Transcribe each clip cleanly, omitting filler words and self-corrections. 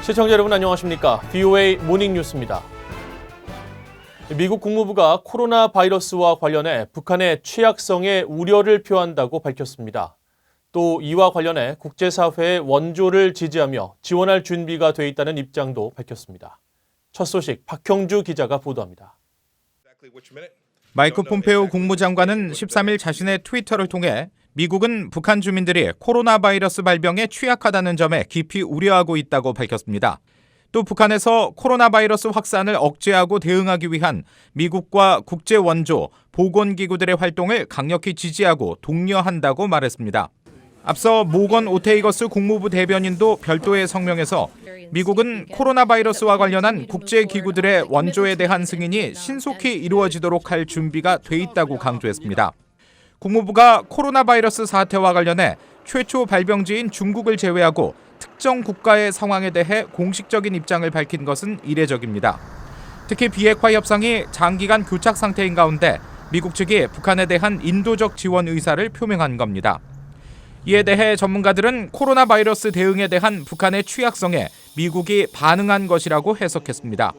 시청자 여러분 안녕하십니까? VOA 모닝 뉴스입니다. 미국 국무부가 코로나 바이러스와 관련해 북한의 취약성에 우려를 표한다고 밝혔습니다. 또 이와 관련해 국제사회의 원조를 지지하며 지원할 준비가 돼 있다는 입장도 밝혔습니다. 첫 소식 박형주 기자가 보도합니다. 마이크 폼페오 국무장관은 13일 자신의 트위터를 통해 미국은 북한 주민들이 코로나 바이러스 발병에 취약하다는 점에 깊이 우려하고 있다고 밝혔습니다. 또 북한에서 코로나 바이러스 확산을 억제하고 대응하기 위한 미국과 국제 원조, 보건기구들의 활동을 강력히 지지하고 독려한다고 말했습니다. 앞서 모건 오테이거스 국무부 대변인도 별도의 성명에서 미국은 코로나 바이러스와 관련한 국제기구들의 원조에 대한 승인이 신속히 이루어지도록 할 준비가 돼 있다고 강조했습니다. 국무부가 코로나 바이러스 사태와 관련해 최초 발병지인 중국을 제외하고 특정 국가의 상황에 대해 공식적인 입장을 밝힌 것은 이례적입니다. 특히 비핵화 협상이 장기간 교착 상태인 가운데 미국 측이 북한에 대한 인도적 지원 의사를 표명한 겁니다. 이에 대해 전문가들은 코로나 바이러스 대응에 대한 북한의 취약성에 미국이 반응한 것이라고 해석했습니다.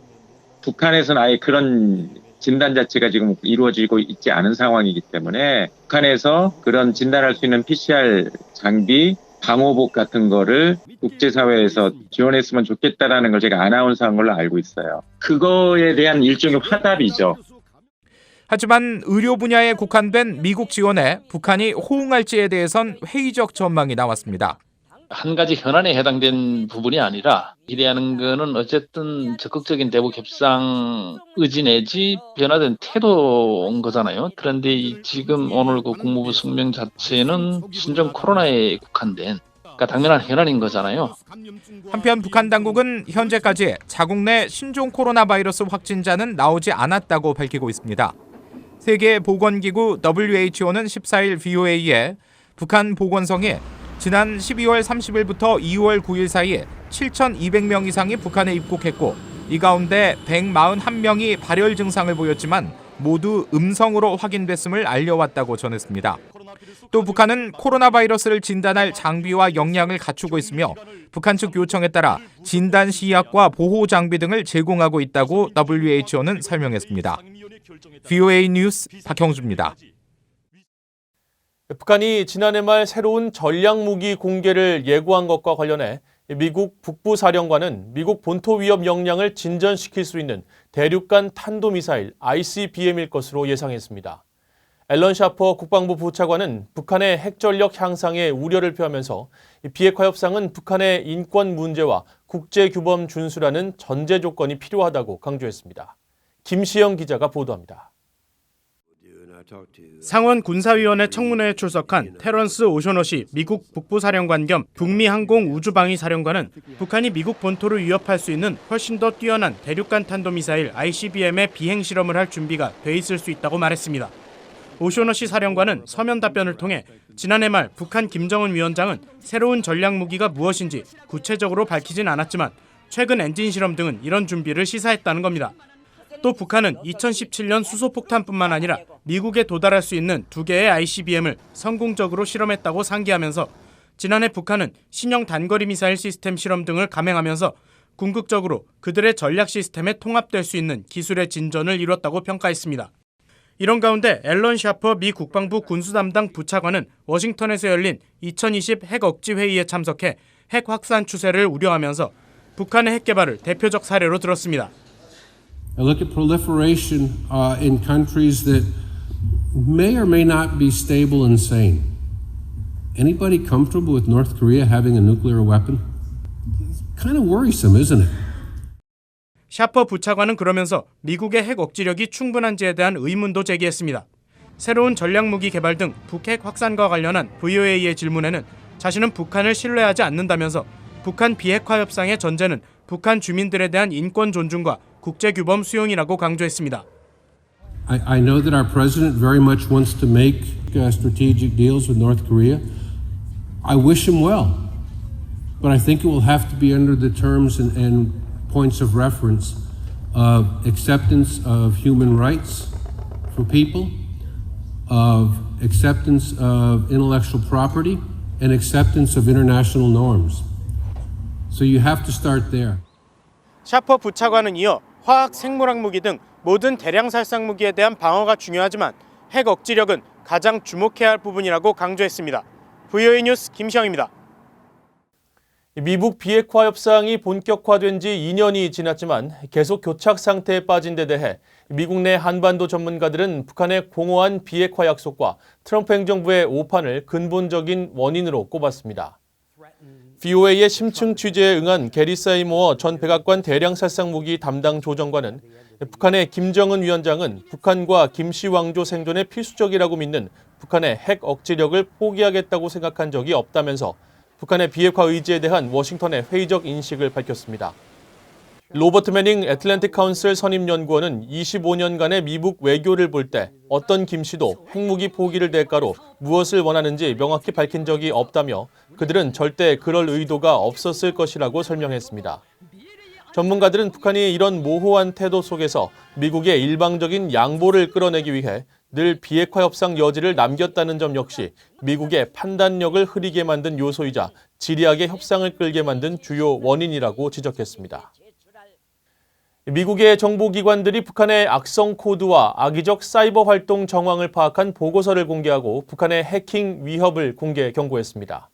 북한에서는 아예 그런 진단 자체가 지금 이루어지고 있지 않은 상황이기 때문에 북한에서 그런 진단할 수 있는 PCR 장비, 방호복 같은 거를 국제사회에서 지원했으면 좋겠다라는 걸 제가 아나운서한 걸로 알고 있어요. 그거에 대한 일종의 화답이죠. 하지만 의료 분야에 국한된 미국 지원에 북한이 호응할지에 대해선 회의적 전망이 나왔습니다. 한 가지 현안에 해당된 부분이 아니라 기대하는 거는 어쨌든 적극적인 대북 협상 의지 내지 변화된 태도인 거잖아요. 그런데 지금 오늘 그 국무부 성명 자체는 신종 코로나에 국한된 그러니까 당면한 현안인 거잖아요. 한편 북한 당국은 현재까지 자국 내 신종 코로나 바이러스 확진자는 나오지 않았다고 밝히고 있습니다. 세계보건기구 WHO는 14일 VOA에 북한 보건성이 지난 12월 30일부터 2월 9일 사이 7,200명 이상이 북한에 입국했고 이 가운데 141명이 발열 증상을 보였지만 모두 음성으로 확인됐음을 알려왔다고 전했습니다. 또 북한은 코로나 바이러스를 진단할 장비와 역량을 갖추고 있으며 북한 측 요청에 따라 진단 시약과 보호 장비 등을 제공하고 있다고 WHO는 설명했습니다. VOA 뉴스 박형주입니다. 북한이 지난해 말 새로운 전략무기 공개를 예고한 것과 관련해 미국 북부사령관은 미국 본토 위협 역량을 진전시킬 수 있는 대륙간 탄도미사일 ICBM일 것으로 예상했습니다. 앨런 샤퍼 국방부 부차관은 북한의 핵전력 향상에 우려를 표하면서 비핵화 협상은 북한의 인권 문제와 국제규범 준수라는 전제 조건이 필요하다고 강조했습니다. 김시영 기자가 보도합니다. 상원 군사위원회 청문회에 출석한 테런스 오셔너시 미국 북부사령관 겸 북미항공우주방위사령관은 북한이 미국 본토를 위협할 수 있는 훨씬 더 뛰어난 대륙간 탄도미사일 ICBM의 비행 실험을 할 준비가 돼 있을 수 있다고 말했습니다. 오셔너시 사령관은 서면 답변을 통해 지난해 말 북한 김정은 위원장은 새로운 전략무기가 무엇인지 구체적으로 밝히진 않았지만 최근 엔진 실험 등은 이런 준비를 시사했다는 겁니다. 또 북한은 2017년 수소폭탄뿐만 아니라 미국에 도달할 수 있는 2개의 ICBM을 성공적으로 실험했다고 상기하면서 지난해 북한은 신형 단거리 미사일 시스템 실험 등을 감행하면서 궁극적으로 그들의 전략 시스템에 통합될 수 있는 기술의 진전을 이뤘다고 평가했습니다. 이런 가운데 앨런 샤퍼 미 국방부 군수담당 부차관은 워싱턴에서 열린 2020 핵 억지 회의에 참석해 핵 확산 추세를 우려하면서 북한의 핵 개발을 대표적 사례로 들었습니다. I look at proliferation in countries that may or may not be stable and sane. Anybody comfortable with North Korea having a nuclear weapon? It's kind of worrisome, isn't it? 샤퍼 부차관은 그러면서 미국의 핵 억지력이 충분한지에 대한 의문도 제기했습니다. 새로운 전략무기 개발 등 북핵 확산과 관련한 VOA의 질문에는 자신은 북한을 신뢰하지 않는다면서 북한 비핵화 협상의 전제는 북한 주민들에 대한 인권 존중과 국제규범 수용이라고 강조했습니다. I know that our president very much wants to make strategic deals with North Korea. I wish him well, but I think it will have to be under the terms and points of reference of acceptance of human rights for people, of acceptance of intellectual property, and acceptance of international norms. So you have to start there. 샤퍼 부차관은 이어 화학 생물학 무기 등 모든 대량 살상 무기에 대한 방어가 중요하지만 핵 억지력은 가장 주목해야 할 부분이라고 강조했습니다. VOA 뉴스 김시영입니다. 미북 비핵화 협상이 본격화된 지 2년이 지났지만 계속 교착 상태에 빠진 데 대해 미국 내 한반도 전문가들은 북한의 공허한 비핵화 약속과 트럼프 행정부의 오판을 근본적인 원인으로 꼽았습니다. VOA의 심층 취재에 응한 게리 사이모어 전 백악관 대량살상무기 담당 조정관은 북한의 김정은 위원장은 북한과 김씨 왕조 생존에 필수적이라고 믿는 북한의 핵 억지력을 포기하겠다고 생각한 적이 없다면서 북한의 비핵화 의지에 대한 워싱턴의 회의적 인식을 밝혔습니다. 로버트 매닝 애틀랜틱 카운슬 선임연구원은 25년간의 미북 외교를 볼 때 어떤 김씨도 핵무기 포기를 대가로 무엇을 원하는지 명확히 밝힌 적이 없다며 그들은 절대 그럴 의도가 없었을 것이라고 설명했습니다. 전문가들은 북한이 이런 모호한 태도 속에서 미국의 일방적인 양보를 끌어내기 위해 늘 비핵화 협상 여지를 남겼다는 점 역시 미국의 판단력을 흐리게 만든 요소이자 지리하게 협상을 끌게 만든 주요 원인이라고 지적했습니다. 미국의 정보기관들이 북한의 악성 코드와 악의적 사이버 활동 정황을 파악한 보고서를 공개하고 북한의 해킹 위협을 공개 경고했습니다.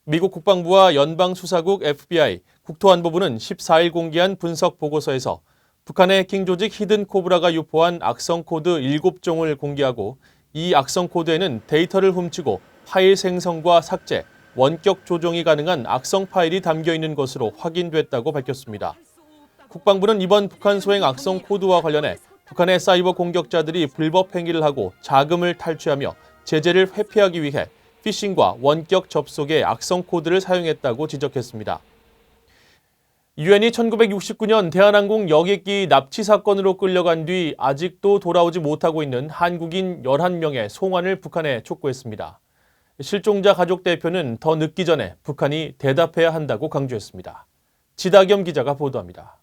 미국 국방부와 연방수사국 FBI, 국토안보부는 14일 공개한 분석 보고서에서 북한의 해킹 조직 히든 코브라가 유포한 악성 코드 7종을 공개하고 이 악성 코드에는 데이터를 훔치고 파일 생성과 삭제, 원격 조정이 가능한 악성 파일이 담겨 있는 것으로 확인됐다고 밝혔습니다. 국방부는 이번 북한 소행 악성 코드와 관련해 북한의 사이버 공격자들이 불법 행위를 하고 자금을 탈취하며 제재를 회피하기 위해 피싱과 원격 접속의 악성 코드를 사용했다고 지적했습니다. 유엔이 1969년 대한항공 여객기 납치 사건으로 끌려간 뒤 아직도 돌아오지 못하고 있는 한국인 11명의 송환을 북한에 촉구했습니다. 실종자 가족 대표는 더 늦기 전에 북한이 대답해야 한다고 강조했습니다. 지다겸 기자가 보도합니다.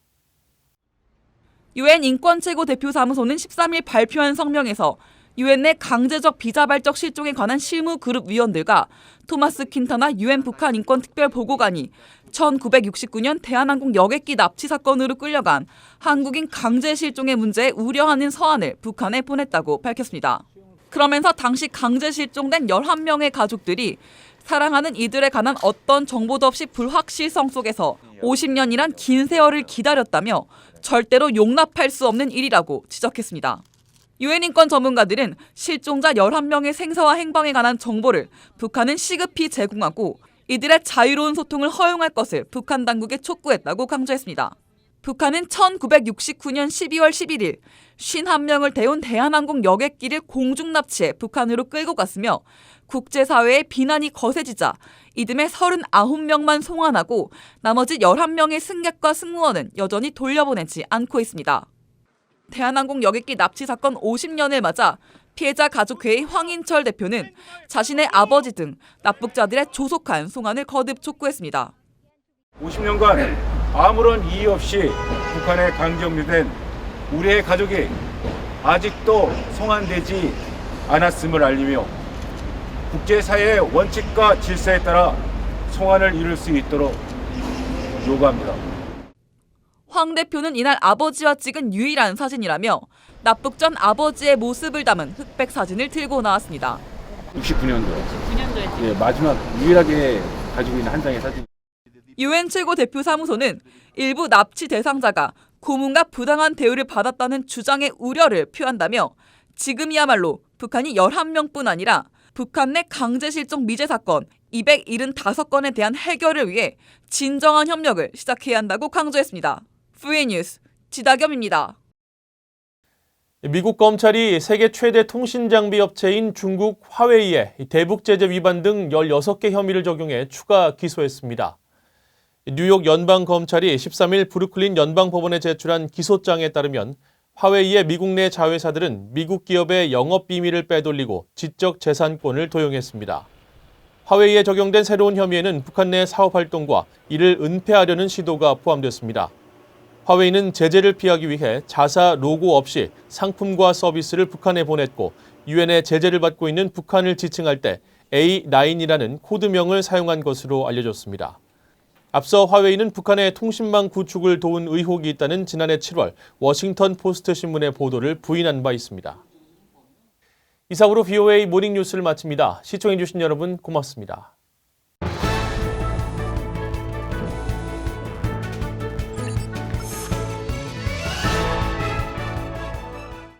유엔 인권최고대표사무소는 13일 발표한 성명에서 유엔 내 강제적 비자발적 실종에 관한 실무 그룹 위원들과 토마스 킨타나 유엔 북한 인권특별보고관이 1969년 대한항공 여객기 납치 사건으로 끌려간 한국인 강제 실종의 문제에 우려하는 서한을 북한에 보냈다고 밝혔습니다. 그러면서 당시 강제 실종된 11명의 가족들이 사랑하는 이들에 관한 어떤 정보도 없이 불확실성 속에서 50년이란 긴 세월을 기다렸다며 절대로 용납할 수 없는 일이라고 지적했습니다. 유엔 인권 전문가들은 실종자 11명의 생사와 행방에 관한 정보를 북한은 시급히 제공하고 이들의 자유로운 소통을 허용할 것을 북한 당국에 촉구했다고 강조했습니다. 북한은 1969년 12월 11일 51명을 태운 대한항공 여객기를 공중 납치해 북한으로 끌고 갔으며 국제사회의 비난이 거세지자 이듬해 39명만 송환하고 나머지 11명의 승객과 승무원은 여전히 돌려보내지 않고 있습니다. 대한항공 여객기 납치 사건 50년을 맞아 피해자 가족회의 황인철 대표는 자신의 아버지 등 납북자들의 조속한 송환을 거듭 촉구했습니다. 50년간 아무런 이의 없이 북한에 강정유된 우리의 가족이 아직도 송환되지 않았음을 알리며 국제사회의 원칙과 질서에 따라 송환을 이룰 수 있도록 요구합니다. 황 대표는 이날 아버지와 찍은 유일한 사진이라며 납북 전 아버지의 모습을 담은 흑백 사진을 들고 나왔습니다. 69년도에 마지막 유일하게 가지고 있는 한 장의 사진. 유엔 최고대표사무소는 일부 납치 대상자가 고문과 부당한 대우를 받았다는 주장에 우려를 표한다며 지금이야말로 북한이 11명뿐 아니라 북한 내 강제 실종 미제 사건 275건에 대한 해결을 위해 진정한 협력을 시작해야 한다고 강조했습니다. VOA 뉴스 지다겸입니다. 미국 검찰이 세계 최대 통신 장비 업체인 중국 화웨이에 대북 제재 위반 등 16개 혐의를 적용해 추가 기소했습니다. 뉴욕 연방검찰이 13일 브루클린 연방법원에 제출한 기소장에 따르면 화웨이의 미국 내 자회사들은 미국 기업의 영업 비밀을 빼돌리고 지적 재산권을 도용했습니다. 화웨이에 적용된 새로운 혐의에는 북한 내 사업 활동과 이를 은폐하려는 시도가 포함됐습니다. 화웨이는 제재를 피하기 위해 자사 로고 없이 상품과 서비스를 북한에 보냈고 유엔의 제재를 받고 있는 북한을 지칭할 때 A9이라는 코드명을 사용한 것으로 알려졌습니다. 앞서 화웨이는 북한의 통신망 구축을 도운 의혹이 있다는 지난해 7월 워싱턴 포스트 신문의 보도를 부인한 바 있습니다. 이상으로 VOA 모닝뉴스를 마칩니다. 시청해주신 여러분 고맙습니다.